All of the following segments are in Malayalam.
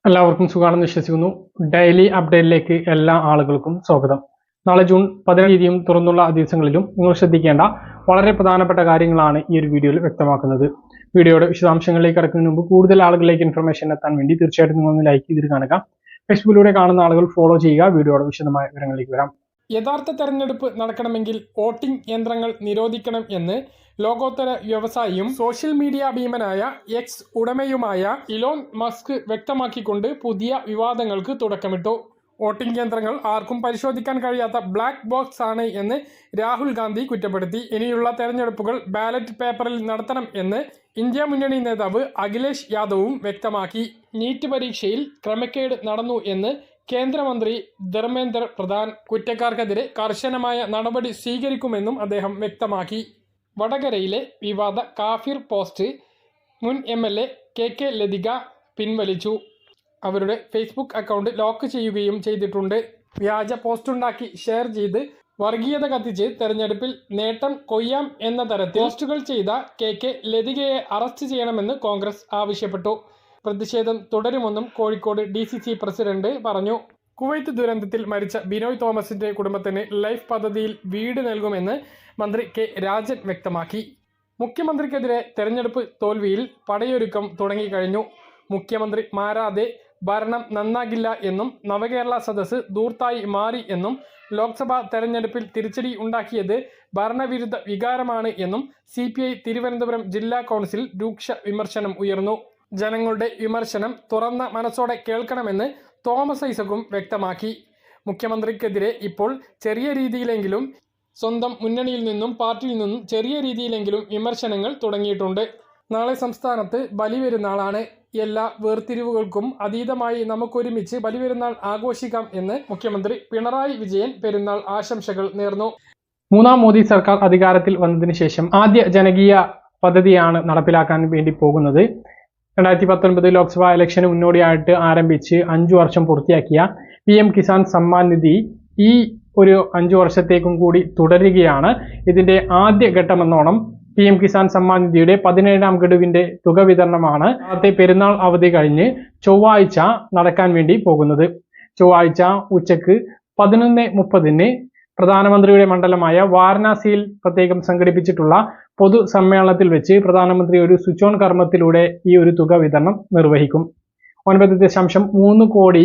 എല്ലാവർക്കും സുഖമാണെന്ന് വിശ്വസിക്കുന്നു. ഡെയിലി അപ്ഡേറ്റിലേക്ക് എല്ലാ ആളുകൾക്കും സ്വാഗതം. നാളെ ജൂൺ 17 തീയതിയും തുറന്നുള്ള ദിവസങ്ങളിലും നിങ്ങൾ ശ്രദ്ധിക്കേണ്ട വളരെ പ്രധാനപ്പെട്ട കാര്യങ്ങളാണ് ഈ ഒരു വീഡിയോയിൽ വ്യക്തമാക്കുന്നത്. വീഡിയോയുടെ വിശദാംശങ്ങളിലേക്ക് കടക്കുന്നതിന് മുമ്പ് കൂടുതൽ ആളുകളിലേക്ക് ഇൻഫർമേഷൻ എത്താൻ വേണ്ടി തീർച്ചയായിട്ടും നിങ്ങളൊന്ന് ലൈക്ക് ചെയ്തിട്ട് കാണുക. ഫേസ്ബുക്കിലൂടെ കാണുന്ന ആളുകൾ ഫോളോ ചെയ്യുക. വീഡിയോയുടെ വിശദമായ വിവരങ്ങളിലേക്ക് വരാം. യഥാർത്ഥ തെരഞ്ഞെടുപ്പ് നടക്കണമെങ്കിൽ വോട്ടിംഗ് യന്ത്രങ്ങൾ നിരോധിക്കണം എന്ന് ലോകോത്തര വ്യവസായിയും സോഷ്യൽ മീഡിയ ഭീമനായ എക്സ് ഉടമയുമായ ഇലോൺ മസ്ക് വ്യക്തമാക്കിക്കൊണ്ട് പുതിയ വിവാദങ്ങൾക്ക് തുടക്കമിട്ടു. വോട്ടിംഗ് യന്ത്രങ്ങൾ ആർക്കും പരിശോധിക്കാൻ കഴിയാത്ത ബ്ലാക്ക് ബോക്സ് ആണ് എന്ന് രാഹുൽ ഗാന്ധി കുറ്റപ്പെടുത്തി. ഇനിയുള്ള തെരഞ്ഞെടുപ്പുകൾ ബാലറ്റ് പേപ്പറിൽ നടത്തണം എന്ന് ഇന്ത്യ മുന്നണി നേതാവ് അഖിലേഷ് യാദവും വ്യക്തമാക്കി. നീറ്റ് പരീക്ഷയിൽ ക്രമക്കേട് നടന്നു എന്ന് കേന്ദ്രമന്ത്രി ധർമ്മേന്ദ്ര പ്രധാൻ. കുറ്റക്കാർക്കെതിരെ കർശനമായ നടപടി സ്വീകരിക്കുമെന്നും അദ്ദേഹം വ്യക്തമാക്കി. വടകരയിലെ വിവാദ കാഫിർ പോസ്റ്റ് മുൻ MLA KK ലതിക പിൻവലിച്ചു. അവരുടെ ഫേസ്ബുക്ക് അക്കൗണ്ട് ലോക്ക് ചെയ്യുകയും ചെയ്തിട്ടുണ്ട്. വ്യാജ പോസ്റ്റുണ്ടാക്കി ഷെയർ ചെയ്ത് വർഗീയത കത്തിച്ച് തെരഞ്ഞെടുപ്പിൽ നേട്ടം കൊയ്യാം എന്ന തരത്തിൽ പോസ്റ്റുകൾ ചെയ്ത KK ലതികയെ അറസ്റ്റ് ചെയ്യണമെന്ന് കോൺഗ്രസ് ആവശ്യപ്പെട്ടു. പ്രതിഷേധം തുടരുമെന്നും കോഴിക്കോട് DCC പ്രസിഡന്റ് പറഞ്ഞു. കുവൈത്ത് ദുരന്തത്തിൽ മരിച്ച ബിനോയ് തോമസിന്റെ കുടുംബത്തിന് ലൈഫ് പദ്ധതിയിൽ വീട് നൽകുമെന്ന് മന്ത്രി K രാജൻ വ്യക്തമാക്കി. മുഖ്യമന്ത്രിക്കെതിരെ തെരഞ്ഞെടുപ്പ് തോൽവിയിൽ പടയൊരുക്കം തുടങ്ങിക്കഴിഞ്ഞു. മുഖ്യമന്ത്രി മാറാതെ ഭരണം നന്നാകില്ല എന്നും നവകേരള സദസ്സ് ദൂർത്തായി മാറി എന്നും ലോക്സഭാ തെരഞ്ഞെടുപ്പിൽ തിരിച്ചടി ഉണ്ടാക്കിയത് ഭരണവിരുദ്ധ വികാരമാണ് എന്നും CPI തിരുവനന്തപുരം ജില്ലാ കൗൺസിൽ രൂക്ഷ വിമർശനം ഉയർന്നു. ജനങ്ങളുടെ വിമർശനം തുറന്ന മനസ്സോടെ കേൾക്കണമെന്ന് തോമസ് ഐസക്കും വ്യക്തമാക്കി. മുഖ്യമന്ത്രിക്കെതിരെ ഇപ്പോൾ ചെറിയ രീതിയിലെങ്കിലും സ്വന്തം മുന്നണിയിൽ നിന്നും പാർട്ടിയിൽ നിന്നും ചെറിയ രീതിയിലെങ്കിലും വിമർശനങ്ങൾ തുടങ്ങിയിട്ടുണ്ട്. നാളെ സംസ്ഥാനത്ത് ബലിപെരുന്നാളാണ്. എല്ലാ വേർതിരിവുകൾക്കും അതീതമായി നമുക്കൊരുമിച്ച് ബലിപെരുന്നാൾ ആഘോഷിക്കാം എന്ന് മുഖ്യമന്ത്രി പിണറായി വിജയൻ പെരുന്നാൾ ആശംസകൾ നേർന്നു. മൂന്നാം മോദി സർക്കാർ അധികാരത്തിൽ വന്നതിന് ശേഷം ആദ്യ ജനകീയ പദ്ധതിയാണ് നടപ്പിലാക്കാൻ വേണ്ടി പോകുന്നത്. 2019 ലോക്സഭാ ഇലക്ഷന് മുന്നോടിയായിട്ട് ആരംഭിച്ച് 5 വർഷം പൂർത്തിയാക്കിയ PM കിസാൻ സമ്മാൻ നിധി ഈ ഒരു 5 വർഷത്തേക്കും കൂടി തുടരുകയാണ്. ഇതിന്റെ ആദ്യ ഘട്ടമെന്നോണം PM കിസാൻ സമ്മാൻ നിധിയുടെ 17ാം ഗഡുവിന്റെ തുക വിതരണമാണ് നാളത്തെ പെരുന്നാൾ അവധി കഴിഞ്ഞ് ചൊവ്വാഴ്ച നടക്കാൻ വേണ്ടി പോകുന്നത്. ചൊവ്വാഴ്ച ഉച്ചക്ക് 11:30 പ്രധാനമന്ത്രിയുടെ മണ്ഡലമായ വാരണാസിയിൽ പ്രത്യേകം സംഘടിപ്പിച്ചിട്ടുള്ള പൊതു സമ്മേളനത്തിൽ വെച്ച് പ്രധാനമന്ത്രി ഒരു സ്വിച്ച് ഓൺ കർമ്മത്തിലൂടെ ഈ ഒരു തുക വിതരണം നിർവഹിക്കും. 9.3 കോടി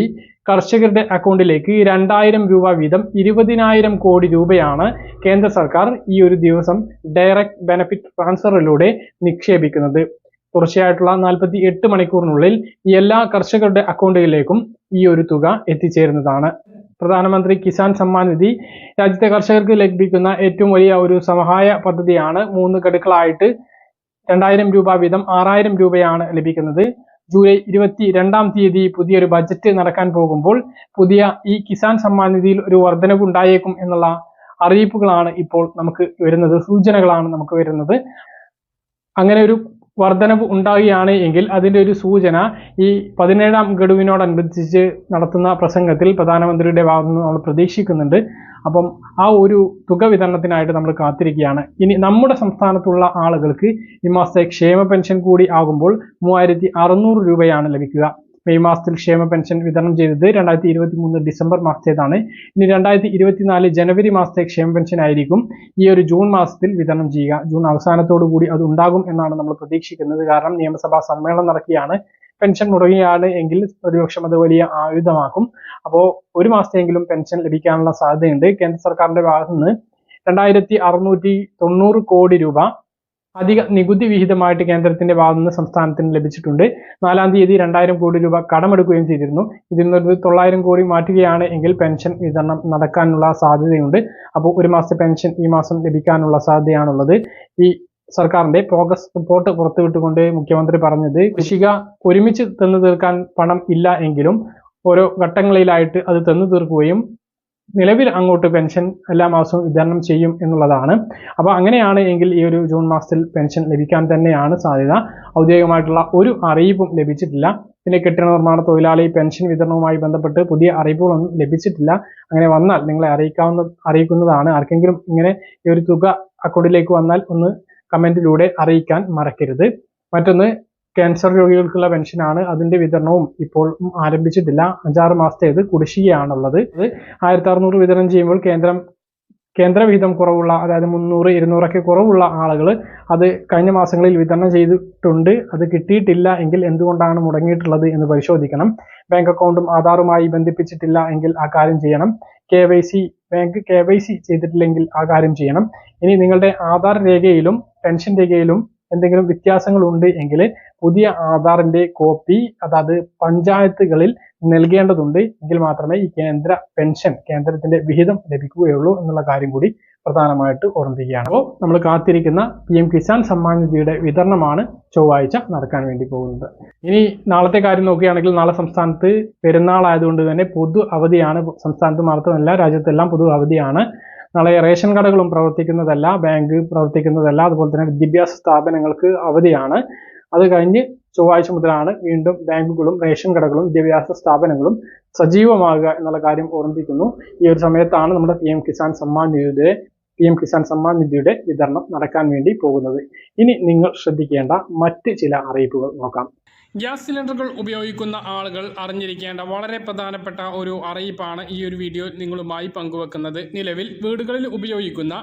കർഷകരുടെ അക്കൗണ്ടിലേക്ക് 2000 രൂപ വീതം 20,000 കോടി രൂപയാണ് കേന്ദ്ര സർക്കാർ ഈ ഒരു ദിവസം ഡയറക്റ്റ് ബെനഫിറ്റ് ട്രാൻസ്ഫറിലൂടെ നിക്ഷേപിക്കുന്നത്. തുടർച്ചയായിട്ടുള്ള 48 മണിക്കൂറിനുള്ളിൽ എല്ലാ കർഷകരുടെ അക്കൗണ്ടുകളിലേക്കും ഈ ഒരു തുക എത്തിച്ചേരുന്നതാണ്. പ്രധാനമന്ത്രി കിസാൻ സമ്മാൻ നിധി രാജ്യത്തെ കർഷകർക്ക് ലഭിക്കുന്ന ഏറ്റവും വലിയ ഒരു സഹായ പദ്ധതിയാണ്. 3 ഗഡുക്കളായിട്ട് 2000 രൂപ വീതം 6000 രൂപയാണ് ലഭിക്കുന്നത്. ജൂലൈ 22-ാം തീയതി പുതിയൊരു ബജറ്റ് നടക്കാൻ പോകുമ്പോൾ പുതിയ ഈ കിസാൻ സമ്മാൻ നിധിയിൽ ഒരു വർധനവ് ഉണ്ടായേക്കും എന്നുള്ള അറിയിപ്പുകളാണ് ഇപ്പോൾ നമുക്ക് വരുന്നത്, സൂചനകളാണ് നമുക്ക് വരുന്നത്. അങ്ങനെ ഒരു വർധനവ് ഉണ്ടാവുകയാണ് എങ്കിൽ അതിൻ്റെ ഒരു സൂചന ഈ 17ാം ഗഡുവിനോടനുബന്ധിച്ച് നടത്തുന്ന പ്രസംഗത്തിൽ പ്രധാനമന്ത്രിയുടെ ഭാഗത്ത് നിന്ന് നമ്മൾ പ്രതീക്ഷിക്കുന്നുണ്ട്. അപ്പം ആ ഒരു തുക വിതരണത്തിനായിട്ട് നമ്മൾ കാത്തിരിക്കുകയാണ്. ഇനി നമ്മുടെ സംസ്ഥാനത്തുള്ള ആളുകൾക്ക് ഈ മാസത്തെ ക്ഷേമ പെൻഷൻ കൂടി ആകുമ്പോൾ 3600 രൂപയാണ് ലഭിക്കുക. മെയ് മാസത്തിൽ ക്ഷേമ പെൻഷൻ വിതരണം ചെയ്തത് 2023 ഡിസംബർ മാസത്തേതാണ്. ഇനി 2024 ജനുവരി മാസത്തെ ക്ഷേമ പെൻഷൻ ആയിരിക്കും ഈ ഒരു ജൂൺ മാസത്തിൽ വിതരണം ചെയ്യുക. ജൂൺ അവസാനത്തോടു കൂടി അത് ഉണ്ടാകും എന്നാണ് നമ്മൾ പ്രതീക്ഷിക്കുന്നത്. കാരണം നിയമസഭാ സമ്മേളനം നടക്കുകയാണ്. പെൻഷൻ മുടങ്ങുകയാണ് എങ്കിൽ പ്രതിപക്ഷം അത് വലിയ ആയുധമാക്കും. അപ്പോൾ ഒരു മാസത്തെങ്കിലും പെൻഷൻ ലഭിക്കാനുള്ള സാധ്യതയുണ്ട്. കേന്ദ്ര സർക്കാരിന്റെ ഭാഗത്തു നിന്ന് 2690 കോടി രൂപ അധിക നികുതി വിഹിതമായിട്ട് കേന്ദ്രത്തിന്റെ ഭാഗത്തു നിന്ന് സംസ്ഥാനത്തിന് ലഭിച്ചിട്ടുണ്ട്. 4-ാം തീയതി 2000 കോടി രൂപ കടമെടുക്കുകയും ചെയ്തിരുന്നു. ഇതിൽ നിന്ന് 900 കോടി മാറ്റുകയാണ് എങ്കിൽ പെൻഷൻ വിതരണം നടക്കാനുള്ള സാധ്യതയുണ്ട്. അപ്പോൾ ഒരു മാസത്തെ പെൻഷൻ ഈ മാസം ലഭിക്കാനുള്ള സാധ്യതയാണുള്ളത്. ഈ സർക്കാരിന്റെ പ്രോഗ്രസ് റിപ്പോർട്ട് പുറത്തുവിട്ടുകൊണ്ട് മുഖ്യമന്ത്രി പറഞ്ഞത് കൃഷിക ഒരുമിച്ച് തന്നു തീർക്കാൻ പണം ഇല്ല എങ്കിലും ഓരോ ഘട്ടങ്ങളിലായിട്ട് അത് തന്നു തീർക്കുകയും നിലവിൽ അങ്ങോട്ട് പെൻഷൻ എല്ലാ മാസവും വിതരണം ചെയ്യും എന്നുള്ളതാണ്. അപ്പോൾ അങ്ങനെയാണ് എങ്കിൽ ഈ ഒരു ജൂൺ മാസത്തിൽ പെൻഷൻ ലഭിക്കാൻ തന്നെയാണ് സാധ്യത. ഔദ്യോഗികമായിട്ടുള്ള ഒരു അറിയിപ്പും ലഭിച്ചിട്ടില്ല. പിന്നെ കെട്ടിട നിർമ്മാണ തൊഴിലാളി പെൻഷൻ വിതരണവുമായി ബന്ധപ്പെട്ട് പുതിയ അറിയിപ്പുകളൊന്നും ലഭിച്ചിട്ടില്ല. അങ്ങനെ വന്നാൽ നിങ്ങളെ അറിയിക്കുന്നതാണ്. ആർക്കെങ്കിലും ഇങ്ങനെ ഈ ഒരു തുക അക്കൗണ്ടിലേക്ക് വന്നാൽ ഒന്ന് കമന്റിലൂടെ അറിയിക്കാൻ മറക്കരുത്. മറ്റൊന്ന്, ക്യാൻസർ രോഗികൾക്കുള്ള പെൻഷനാണ്. അതിന്റെ വിതരണവും ഇപ്പോൾ ആരംഭിച്ചിട്ടില്ല. 5-6 മാസത്തേത് കുടിശ്ശികയാണുള്ളത്. അത് 1600 വിതരണം ചെയ്യുമ്പോൾ കേന്ദ്ര വിഹിതം കുറവുള്ള, അതായത് 300-200 ഒക്കെ കുറവുള്ള ആളുകൾ അത് കഴിഞ്ഞ മാസങ്ങളിൽ വിതരണം ചെയ്തിട്ടുണ്ട്. അത് കിട്ടിയിട്ടില്ല എങ്കിൽ എന്തുകൊണ്ടാണ് മുടങ്ങിയിട്ടുള്ളത് എന്ന് പരിശോധിക്കണം. ബാങ്ക് അക്കൗണ്ടും ആധാറുമായി ബന്ധിപ്പിച്ചിട്ടില്ല എങ്കിൽ ആ കാര്യം ചെയ്യണം. ബാങ്ക് KYC ചെയ്തിട്ടില്ലെങ്കിൽ ആ കാര്യം ചെയ്യണം. ഇനി നിങ്ങളുടെ ആധാർ രേഖയിലും പെൻഷൻ രേഖയിലും എന്തെങ്കിലും വ്യത്യാസങ്ങൾ ഉണ്ട് എങ്കിൽ പുതിയ ആധാറിന്റെ കോപ്പി അതായത് പഞ്ചായത്തുകളിൽ നൽകേണ്ടതുണ്ട്. എങ്കിൽ മാത്രമേ ഈ കേന്ദ്രത്തിന്റെ വിഹിതം ലഭിക്കുകയുള്ളൂ എന്നുള്ള കാര്യം കൂടി പ്രധാനമായിട്ട് ഓർമ്മിപ്പിക്കുകയാണ്. അപ്പോൾ നമ്മൾ കാത്തിരിക്കുന്ന PM കിസാൻ സമ്മാൻ നിധിയുടെ വിതരണമാണ് ചൊവ്വാഴ്ച നടക്കാൻ വേണ്ടി പോകുന്നത്. ഇനി നാളത്തെ കാര്യം നോക്കുകയാണെങ്കിൽ നാളെ സംസ്ഥാനത്ത് പെരുന്നാളായതുകൊണ്ട് തന്നെ പൊതു അവധിയാണ്. സംസ്ഥാനത്ത് മാത്രമല്ല രാജ്യത്തെല്ലാം പൊതു അവധിയാണ്. നാളെ റേഷൻ കടകളും പ്രവർത്തിക്കുന്നതല്ല, ബാങ്ക് പ്രവർത്തിക്കുന്നതല്ല, അതുപോലെ തന്നെ വിദ്യാഭ്യാസ സ്ഥാപനങ്ങൾക്ക് അവധിയാണ്. അത് കഴിഞ്ഞ് ചൊവ്വാഴ്ച മുതലാണ് വീണ്ടും ബാങ്കുകളും റേഷൻ കടകളും വിദ്യാഭ്യാസ സ്ഥാപനങ്ങളും സജീവമാകുക എന്നുള്ള കാര്യം ഓർമ്മിപ്പിക്കുന്നു. ഈ ഒരു സമയത്താണ് നമ്മുടെ PM കിസാൻ സമ്മാൻ നിധിയുടെ വിതരണം നടക്കാൻ വേണ്ടി പോകുന്നത്. ഇനി നിങ്ങൾ ശ്രദ്ധിക്കേണ്ട മറ്റ് ചില അറിയിപ്പുകൾ നോക്കാം. ഗ്യാസ് സിലിണ്ടറുകൾ ഉപയോഗിക്കുന്ന ആളുകൾ അറിഞ്ഞിരിക്കേണ്ട വളരെ പ്രധാനപ്പെട്ട ഒരു അറിയിപ്പാണ് ഈ ഒരു വീഡിയോ നിങ്ങളുമായി പങ്കുവെക്കുന്നത്. നിലവിൽ വീടുകളിൽ ഉപയോഗിക്കുന്ന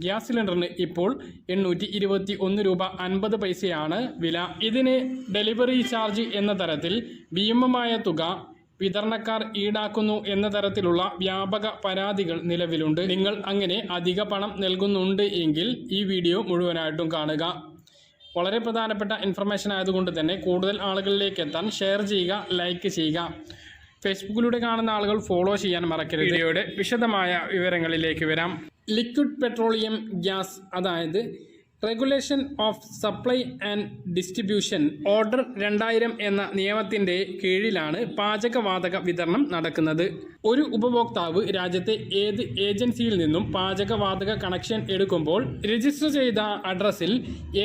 ഗ്യാസ് സിലിണ്ടറിന് ഇപ്പോൾ 821 രൂപ 50 പൈസയാണ് വില. ഇതിന് ഡെലിവറി ചാർജ് എന്ന തരത്തിൽ ഭീമമായ തുക വിതരണക്കാർ ഈടാക്കുന്നു എന്ന തരത്തിലുള്ള വ്യാപക പരാതികൾ നിലവിലുണ്ട്. നിങ്ങൾ അങ്ങനെ അധിക പണം നൽകുന്നുണ്ട് എങ്കിൽ ഈ വീഡിയോ മുഴുവനായിട്ടും കാണുക. വളരെ പ്രധാനപ്പെട്ട ഇൻഫർമേഷൻ ആയതുകൊണ്ട് തന്നെ കൂടുതൽ ആളുകളിലേക്ക് എത്താൻ ഷെയർ ചെയ്യുക, ലൈക്ക് ചെയ്യുക. ഫേസ്ബുക്കിലൂടെ കാണുന്ന ആളുകൾ ഫോളോ ചെയ്യാൻ മറക്കരുത്. വീഡിയോയുടെ വിശദമായ വിവരങ്ങളിലേക്ക് വരാം. ലിക്വിഡ് പെട്രോളിയം ഗ്യാസ്, അതായത് regulation of supply and distribution order 2000 എന്ന നിയമത്തിൻ്റെ കീഴിലാണ് പാചകവാതക വിതരണം നടക്കുന്നത്. ഒരു ഉപഭോക്താവ് രാജ്യത്തെ ഏത് ഏജൻസിയിൽ നിന്നും പാചകവാതക കണക്ഷൻ എടുക്കുമ്പോൾ രജിസ്റ്റർ ചെയ്ത അഡ്രസ്സിൽ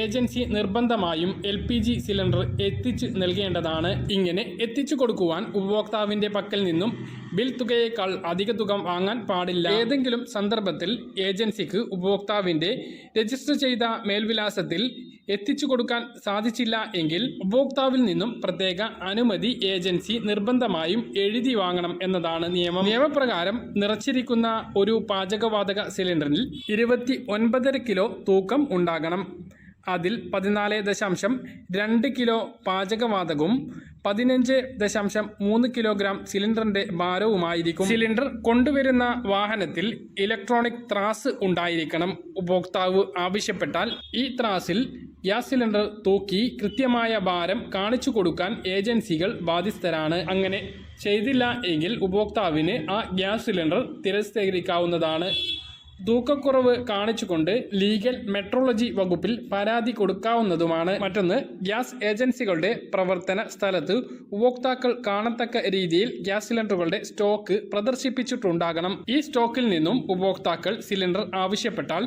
ഏജൻസി നിർബന്ധമായും LPG സിലിണ്ടർ എത്തിച്ചു നൽകേണ്ടതാണ്. ഇങ്ങനെ എത്തിച്ചു കൊടുക്കുവാൻ ഉപഭോക്താവിൻ്റെ പക്കൽ നിന്നും ബിൽ തുകയേക്കാൾ അധിക തുക വാങ്ങാൻ പാടില്ല. ഏതെങ്കിലും സന്ദർഭത്തിൽ ഏജൻസിക്ക് ഉപഭോക്താവിൻ്റെ രജിസ്റ്റർ ചെയ്ത മേൽവിലാസത്തിൽ എത്തിച്ചു കൊടുക്കാൻ സാധിച്ചില്ല എങ്കിൽ ഉപഭോക്താവിൽ നിന്നും പ്രത്യേക അനുമതി ഏജൻസി നിർബന്ധമായും എഴുതി വാങ്ങണം എന്നതാണ് നിയമം. നിയമപ്രകാരം നിറച്ചിരിക്കുന്ന ഒരു പാചകവാതക സിലിണ്ടറിൽ 29.5 കിലോ തൂക്കം ഉണ്ടാകണം. അതിൽ 14.2 കിലോ പാചകവാതകവും 15.3 കിലോഗ്രാം സിലിണ്ടറിന്റെ ഭാരവുമായിരിക്കും. സിലിണ്ടർ കൊണ്ടുവരുന്ന വാഹനത്തിൽ ഇലക്ട്രോണിക് ത്രാസ് ഉണ്ടായിരിക്കണം. ഉപഭോക്താവ് ആവശ്യപ്പെട്ടാൽ ഈ ത്രാസിൽ ഗ്യാസ് സിലിണ്ടർ തൂക്കി കൃത്യമായ ഭാരം കാണിച്ചു കൊടുക്കാൻ ഏജൻസികൾ ബാധ്യസ്ഥരാണ്. അങ്ങനെ ചെയ്തില്ല എങ്കിൽ ഉപഭോക്താവിന് ആ ഗ്യാസ് സിലിണ്ടർ തിരസ്കരിക്കാവുന്നതാണ്. തൂക്കക്കുറവ് കാണിച്ചുകൊണ്ട് ലീഗൽ മെട്രോളജി വകുപ്പിൽ പരാതി കൊടുക്കാവുന്നതുമാണ്. മറ്റൊന്ന്, ഗ്യാസ് ഏജൻസികളുടെ പ്രവർത്തന സ്ഥലത്ത് ഉപഭോക്താക്കൾ കാണത്തക്ക രീതിയിൽ ഗ്യാസ് സിലിണ്ടറുകളുടെ സ്റ്റോക്ക് പ്രദർശിപ്പിച്ചിട്ടുണ്ടാകണം. ഈ സ്റ്റോക്കിൽ നിന്നും ഉപഭോക്താക്കൾ സിലിണ്ടർ ആവശ്യപ്പെട്ടാൽ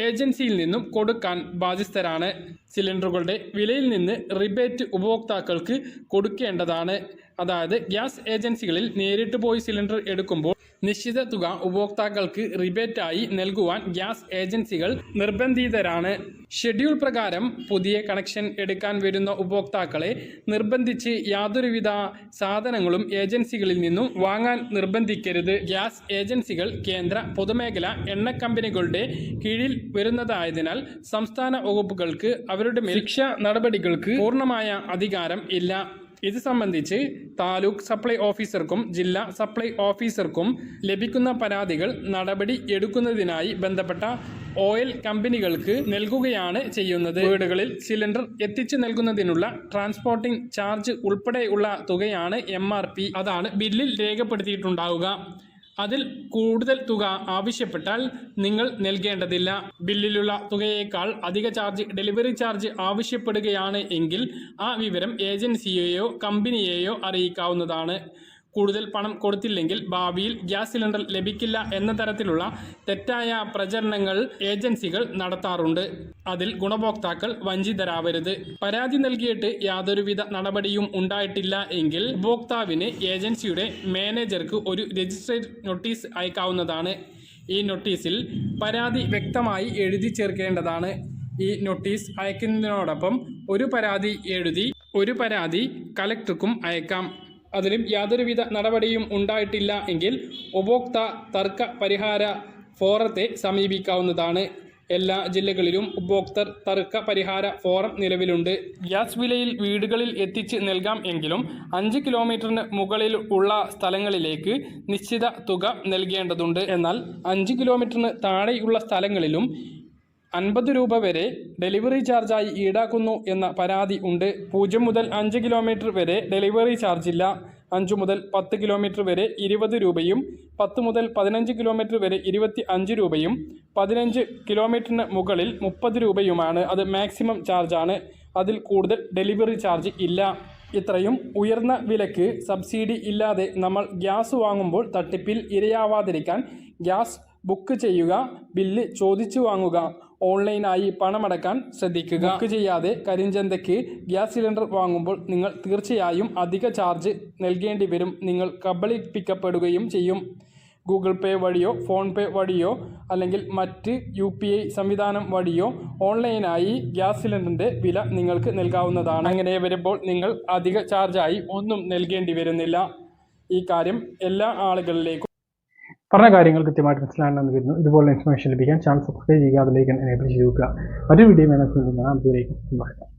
ഏജൻസിയിൽ നിന്നും കൊടുക്കാൻ ബാധ്യസ്ഥരാണ്. സിലിണ്ടറുകളുടെ വിലയിൽ നിന്ന് റിബേറ്റ് ഉപഭോക്താക്കൾക്ക് കൊടുക്കേണ്ടതാണ്. അതായത് ഗ്യാസ് ഏജൻസികളിൽ നേരിട്ട് പോയി സിലിണ്ടർ എടുക്കുമ്പോൾ നിശ്ചിത തുക ഉപഭോക്താക്കൾക്ക് റിബേറ്റായി നൽകുവാൻ ഗ്യാസ് ഏജൻസികൾ നിർബന്ധിതരാണ്. ഷെഡ്യൂൾ പ്രകാരം പുതിയ കണക്ഷൻ എടുക്കാൻ വരുന്ന ഉപഭോക്താക്കളെ നിർബന്ധിച്ച് യാതൊരുവിധ സാധനങ്ങളും ഏജൻസികളിൽ നിന്നും വാങ്ങാൻ നിർബന്ധിക്കരുത്. ഗ്യാസ് ഏജൻസികൾ കേന്ദ്ര പൊതുമേഖല എണ്ണ കമ്പനികളുടെ കീഴിൽ വരുന്നതായതിനാൽ സംസ്ഥാന വകുപ്പുകൾക്ക് അവരുടെ ശിക്ഷാ നടപടികൾക്ക് പൂർണ്ണമായ അധികാരം ഇല്ല. ഇത് സംബന്ധിച്ച് താലൂക്ക് സപ്ലൈ ഓഫീസർക്കും ജില്ലാ സപ്ലൈ ഓഫീസർക്കും ലഭിക്കുന്ന പരാതികൾ നടപടി എടുക്കുന്നതിനായി ബന്ധപ്പെട്ട ഓയിൽ കമ്പനികൾക്ക് നൽകുകയാണ് ചെയ്യുന്നത്. വീടുകളിൽ സിലിണ്ടർ എത്തിച്ചു നൽകുന്നതിനുള്ള ട്രാൻസ്പോർട്ടിംഗ് ചാർജ് ഉൾപ്പെടെയുള്ള തുകയാണ് MRP. അതാണ് ബില്ലിൽ രേഖപ്പെടുത്തിയിട്ടുണ്ടാവുക. അതിൽ കൂടുതൽ തുക ആവശ്യപ്പെട്ടാൽ നിങ്ങൾ നൽകേണ്ടതില്ല. ബില്ലിലുള്ള തുകയേക്കാൾ അധിക ചാർജ് ഡെലിവറി ചാർജ് ആവശ്യപ്പെടുകയാണ് എങ്കിൽ ആ വിവരം ഏജൻസിയെയോ കമ്പനിയെയോ അറിയിക്കാവുന്നതാണ്. കൂടുതൽ പണം കൊടുത്തില്ലെങ്കിൽ ഭാവിയിൽ ഗ്യാസ് സിലിണ്ടർ ലഭിക്കില്ല എന്ന തരത്തിലുള്ള തെറ്റായ പ്രചരണങ്ങൾ ഏജൻസികൾ നടത്താറുണ്ട്. അതിൽ ഗുണഭോക്താക്കൾ വഞ്ചിതരാവരുത്. പരാതി നൽകിയിട്ട് യാതൊരുവിധ നടപടിയും ഉണ്ടായിട്ടില്ല എങ്കിൽ ഉപഭോക്താവിന് ഏജൻസിയുടെ മാനേജർക്ക് ഒരു രജിസ്റ്റേർഡ് നോട്ടീസ് അയക്കാവുന്നതാണ്. ഈ നോട്ടീസിൽ പരാതി വ്യക്തമായി എഴുതി ചേർക്കേണ്ടതാണ്. ഈ നോട്ടീസ് അയക്കുന്നതിനോടൊപ്പം ഒരു പരാതി എഴുതി ഒരു പരാതി കലക്ടർക്കും അയക്കാം. അതിലും യാതൊരുവിധ നടപടിയും ഉണ്ടായിട്ടില്ല എങ്കിൽ ഉപഭോക്തൃ തർക്ക പരിഹാര ഫോറത്തെ സമീപിക്കാവുന്നതാണ്. എല്ലാ ജില്ലകളിലും ഉപഭോക്തൃ തർക്ക പരിഹാര ഫോറം നിലവിലുണ്ട്. ഗ്യാസ് വിലയിൽ വീടുകളിൽ എത്തിച്ച് നൽകാം എങ്കിലും 5 കിലോമീറ്ററിന് മുകളിൽ ഉള്ള സ്ഥലങ്ങളിലേക്ക് നിശ്ചിത തുക നൽകേണ്ടതുണ്ട്. എന്നാൽ 5 കിലോമീറ്ററിന് താഴെയുള്ള സ്ഥലങ്ങളിലും 50 രൂപ വരെ ഡെലിവറി ചാർജായി ഈടാക്കുന്നു എന്ന പരാതി ഉണ്ട്. 0 മുതൽ 5 കിലോമീറ്റർ വരെ ഡെലിവറി ചാർജില്ല. 5 മുതൽ 10 കിലോമീറ്റർ വരെ 20 രൂപയും 10 മുതൽ 15 കിലോമീറ്റർ വരെ 25 രൂപയും 15 കിലോമീറ്ററിന് മുകളിൽ 30 രൂപയുമാണ്. അത് മാക്സിമം ചാർജാണ്. അതിൽ കൂടുതൽ ഡെലിവറി ചാർജ് ഇല്ല. ഇത്രയും ഉയർന്ന വിലക്ക് സബ്സിഡി ഇല്ലാതെ നമ്മൾ ഗ്യാസ് വാങ്ങുമ്പോൾ തട്ടിപ്പിൽ ഇരയാവാതിരിക്കാൻ ഗ്യാസ് ബുക്ക് ചെയ്യുക, ബില്ല് ചോദിച്ചു വാങ്ങുക, ഓൺലൈനായി പണമടക്കാൻ ശ്രദ്ധിക്കുക. ബുക്ക് ചെയ്യാതെ കരിഞ്ചന്തയ്ക്ക് ഗ്യാസ് സിലിണ്ടർ വാങ്ങുമ്പോൾ നിങ്ങൾ തീർച്ചയായും അധിക ചാർജ് നൽകേണ്ടി വരും. നിങ്ങൾ കബളിപ്പിക്കപ്പെടുകയും ചെയ്യും. ഗൂഗിൾ പേ വഴിയോ ഫോൺ പേ വഴിയോ അല്ലെങ്കിൽ മറ്റ് UPI സംവിധാനം വഴിയോ ഓൺലൈനായി ഗ്യാസ് സിലിണ്ടറിൻ്റെ വില നിങ്ങൾക്ക് നൽകാവുന്നതാണ്. അങ്ങനെ വരുമ്പോൾ നിങ്ങൾ അധിക ചാർജായി ഒന്നും നൽകേണ്ടി വരുന്നില്ല. ഈ കാര്യം എല്ലാ ആളുകളിലേക്കും പറഞ്ഞ കാര്യങ്ങൾ കൃത്യമായിട്ട് മനസ്സിലാണെന്ന് വരുന്നു. ഇതുപോലെ ഇൻഫർമേഷൻ ലഭിക്കാൻ ചാനൽ സബ്സ്ക്രൈബ് ചെയ്യുക, അതിലേക്ക് എനേബിൾ ചെയ്ത് വെക്കുക. മറ്റൊരു വീഡിയോ വേണം. അതുവരേക്കും